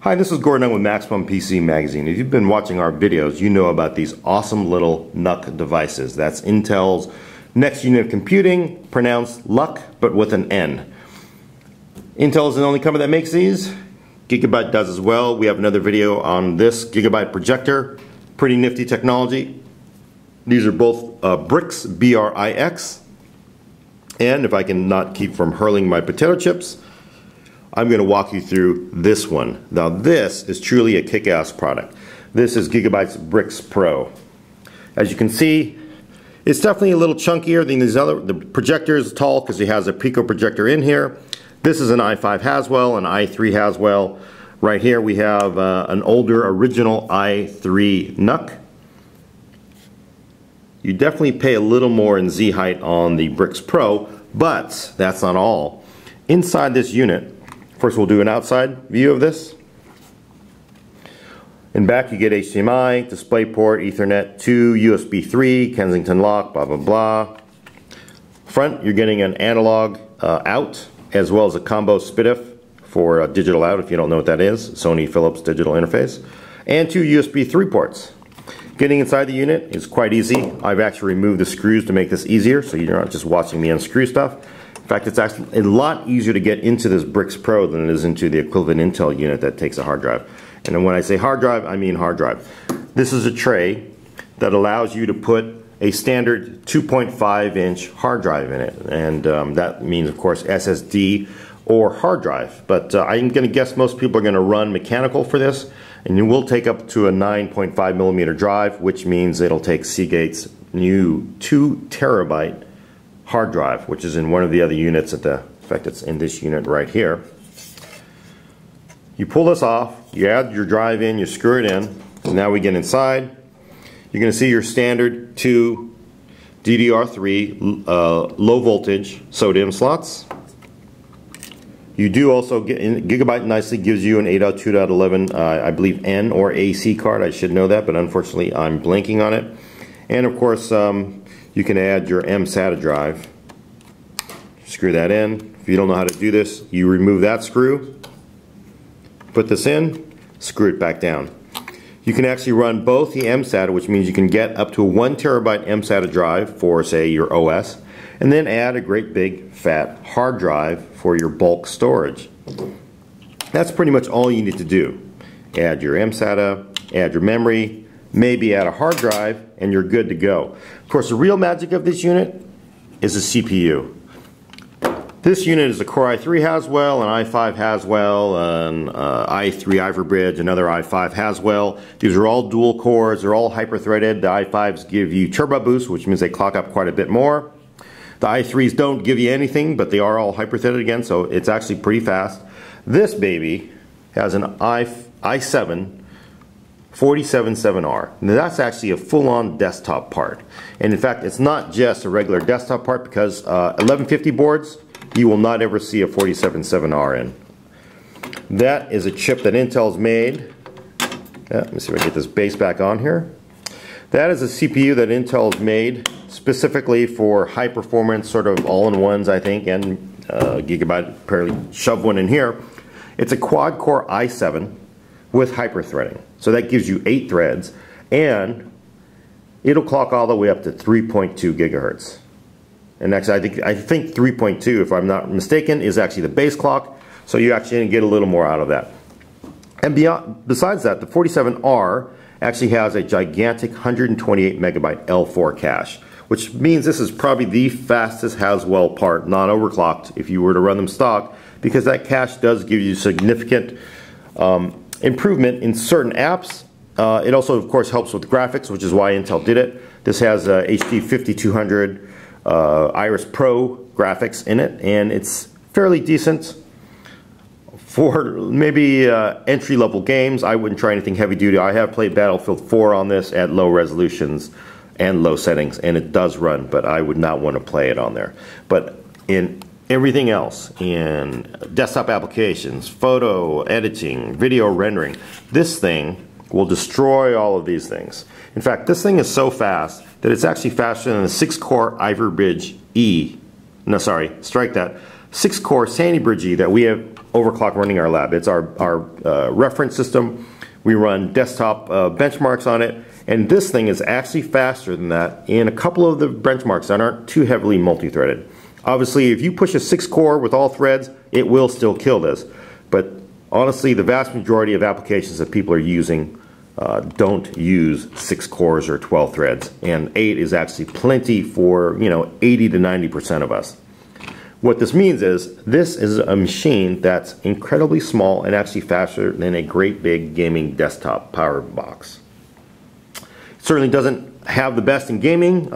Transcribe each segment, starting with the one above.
Hi, this is Gordon with Maximum PC Magazine. If you've been watching our videos, you know about these awesome little NUC devices. That's Intel's next unit of computing, pronounced LUC, but with an N. Intel is the only company that makes these. Gigabyte does as well. We have another video on this Gigabyte projector. Pretty nifty technology. These are both Brix, B-R-I-X. And if I can not keep from hurling my potato chips, I'm going to walk you through this one. Now this is truly a kick-ass product. This is Gigabyte's Brix Pro. As you can see, it's definitely a little chunkier than these other. The projector is tall because it has a Pico projector in here. This is an i5 Haswell, an i3 Haswell. Right here we have an older original i3 NUC. You definitely pay a little more in Z height on the Brix Pro, but that's not all. Inside this unit, first we'll do an outside view of this. In back you get HDMI, DisplayPort, Ethernet 2, USB 3, Kensington lock, blah blah blah. Front you're getting an analog out as well as a combo SPDIF for digital out if you don't know what that is, Sony Philips digital interface, and 2 USB 3 ports. Getting inside the unit is quite easy. I've actually removed the screws to make this easier so you're not just watching me unscrew stuff. In fact, it's actually a lot easier to get into this Brix Pro than it is into the equivalent Intel unit that takes a hard drive. And then when I say hard drive, I mean hard drive. This is a tray that allows you to put a standard 2.5-inch hard drive in it. And that means, of course, SSD or hard drive. But I'm going to guess most people are going to run mechanical for this. And it will take up to a 9.5mm drive, which means it'll take Seagate's new 2 terabyte hard drive, which is in one of the other units in fact it's in this unit right here. You pull this off, you add your drive in, you screw it in, and now we get inside. You're going to see your standard 2 DDR3 low voltage SODIMM slots. You do also get, Gigabyte nicely gives you an 8.2.11 I believe N or AC card. I should know that, but unfortunately I'm blanking on it. And of course you can add your mSATA drive. Screw that in. If you don't know how to do this, you remove that screw, put this in, screw it back down. You can actually run both the mSATA, which means you can get up to a 1 terabyte mSATA drive for, say, your OS, and then add a great big fat hard drive for your bulk storage. That's pretty much all you need to do. Add your mSATA, add your memory, maybe add a hard drive, and you're good to go. Of course, the real magic of this unit is the CPU. This unit is a Core i3 Haswell, an i5 Haswell, an i3 Ivy Bridge, another i5 Haswell. These are all dual cores, they're all hyper-threaded. The i5s give you turbo boost, which means they clock up quite a bit more. The i3s don't give you anything, but they are all hyper-threaded again, so it's actually pretty fast. This baby has an i7 477R. Now that's actually a full-on desktop part. And in fact, it's not just a regular desktop part because 1150 boards, you will not ever see a 477R in. That is a chip that Intel's made. Let me see if I can get this base back on here. That is a CPU that Intel's made specifically for high performance, sort of all-in-ones, I think, and Gigabyte apparently shoved one in here. It's a quad-core i7 with hyper-threading. So that gives you 8 threads, and it'll clock all the way up to 3.2 gigahertz. And actually, I think 3.2, if I'm not mistaken, is actually the base clock, so you actually get a little more out of that. And besides that, the 47R actually has a gigantic 128 megabyte L4 cache, which means this is probably the fastest Haswell part, not overclocked, if you were to run them stock, because that cache does give you significant improvement in certain apps. It also, of course, helps with graphics, which is why Intel did it. This has HD 5200 Iris Pro graphics in it, and it's fairly decent for maybe entry-level games. I wouldn't try anything heavy-duty. I have played Battlefield 4 on this at low resolutions and low settings, and it does run, but I would not want to play it on there. But in everything else, in desktop applications, photo editing, video rendering, this thing will destroy all of these things. In fact, this thing is so fast that it's actually faster than the 6-core Ivy Bridge E. No, sorry, strike that. 6-core Sandy Bridge E that we have overclock running our lab. It's our reference system. We run desktop benchmarks on it, and this thing is actually faster than that in a couple of the benchmarks that aren't too heavily multi-threaded. Obviously, if you push a 6-core with all threads, it will still kill this. But honestly, the vast majority of applications that people are using don't use 6 cores or 12 threads, and 8 is actually plenty for 80 to 90% of us. What this means is this is a machine that's incredibly small and actually faster than a great big gaming desktop power box. It certainly doesn't have the best in gaming.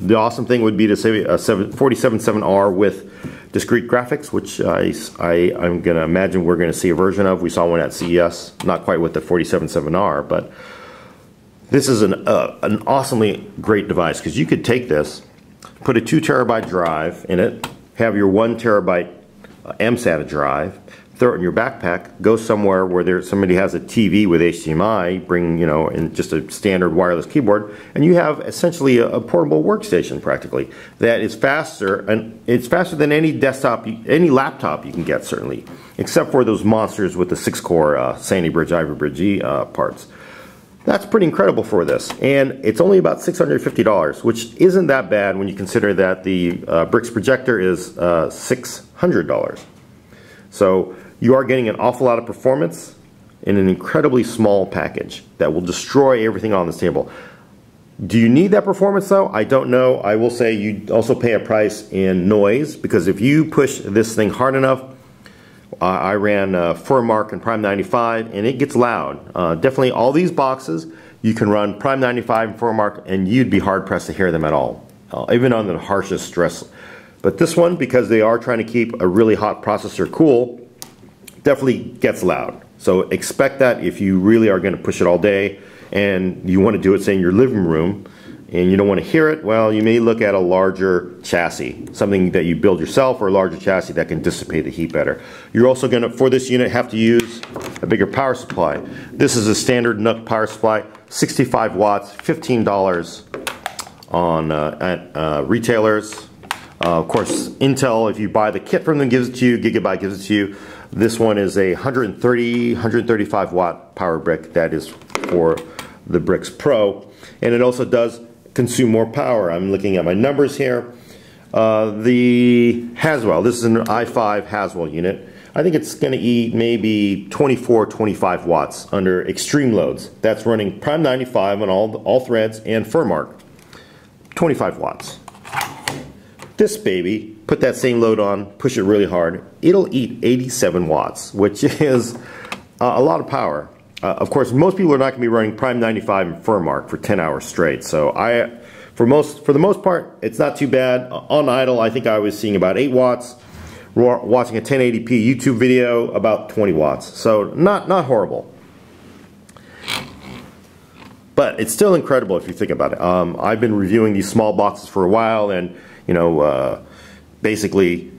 The awesome thing would be to say a 477R with discrete graphics, which I'm going to imagine we're going to see a version of. We saw one at CES, not quite with the 477R, but this is an awesomely great device, because you could take this, put a 2 terabyte drive in it, have your 1 terabyte MSATA drive, throw it in your backpack, go somewhere where somebody has a TV with HDMI, bring in just a standard wireless keyboard, and you have essentially a portable workstation practically that is faster, and it's faster than any desktop, any laptop you can get, certainly, except for those monsters with the 6-core Sandy Bridge, Ivy Bridge parts. That's pretty incredible for this, and it's only about $650, which isn't that bad when you consider that the Brix projector is $600. So you are getting an awful lot of performance in an incredibly small package that will destroy everything on this table. Do you need that performance though? I don't know. I will say you also pay a price in noise, because if you push this thing hard enough, I ran Furmark and Prime 95, and it gets loud. Definitely all these boxes, you can run Prime 95 and Furmark, and you'd be hard-pressed to hear them at all, even on the harshest stress. But this one, because they are trying to keep a really hot processor cool, definitely gets loud. So expect that if you really are going to push it all day, and you want to do it, say, in your living room, and you don't want to hear it, well, you may look at a larger chassis, something that you build yourself, or a larger chassis that can dissipate the heat better. You're also going to, for this unit, have to use a bigger power supply. This is a standard NUC power supply, 65 watts, $15 on at retailers. Of course, Intel, if you buy the kit from them, gives it to you. Gigabyte gives it to you. This one is a 135 watt power brick that is for the Brix Pro, and it also does consume more power. I'm looking at my numbers here. The Haswell, this is an i5 Haswell unit. I think it's going to eat maybe 24, 25 watts under extreme loads. That's running Prime 95 on all threads and Furmark. 25 watts. This baby, put that same load on, push it really hard, it'll eat 87 watts, which is a lot of power. Of course, most people are not going to be running Prime 95 and Furmark for 10 hours straight. So for the most part, it's not too bad. On idle, I think I was seeing about 8 watts. Watching a 1080p YouTube video, about 20 watts. So not horrible. But it's still incredible if you think about it. I've been reviewing these small boxes for a while, and basically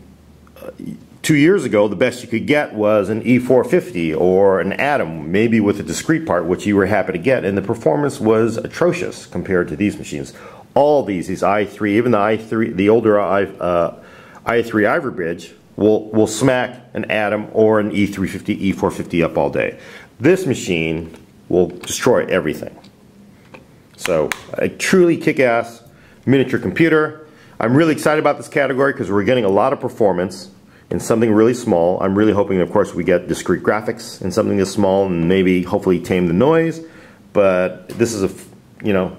2 years ago, the best you could get was an E450 or an Atom, maybe with a discrete part, which you were happy to get, and the performance was atrocious compared to these machines. All these i3, even the i3, the older i3 Ivy Bridge, will smack an Atom or an E350, E450 up all day. This machine will destroy everything. So a truly kick-ass miniature computer. I'm really excited about this category because we're getting a lot of performance in something really small. I'm really hoping, of course, we get discrete graphics in something this small, and maybe hopefully tame the noise. But this is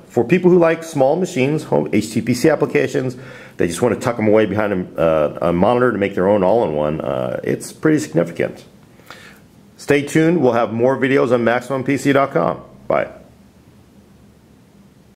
for people who like small machines, home HTPC applications, they just want to tuck them away behind a monitor to make their own all-in-one. It's pretty significant. Stay tuned. We'll have more videos on MaximumPC.com. Bye.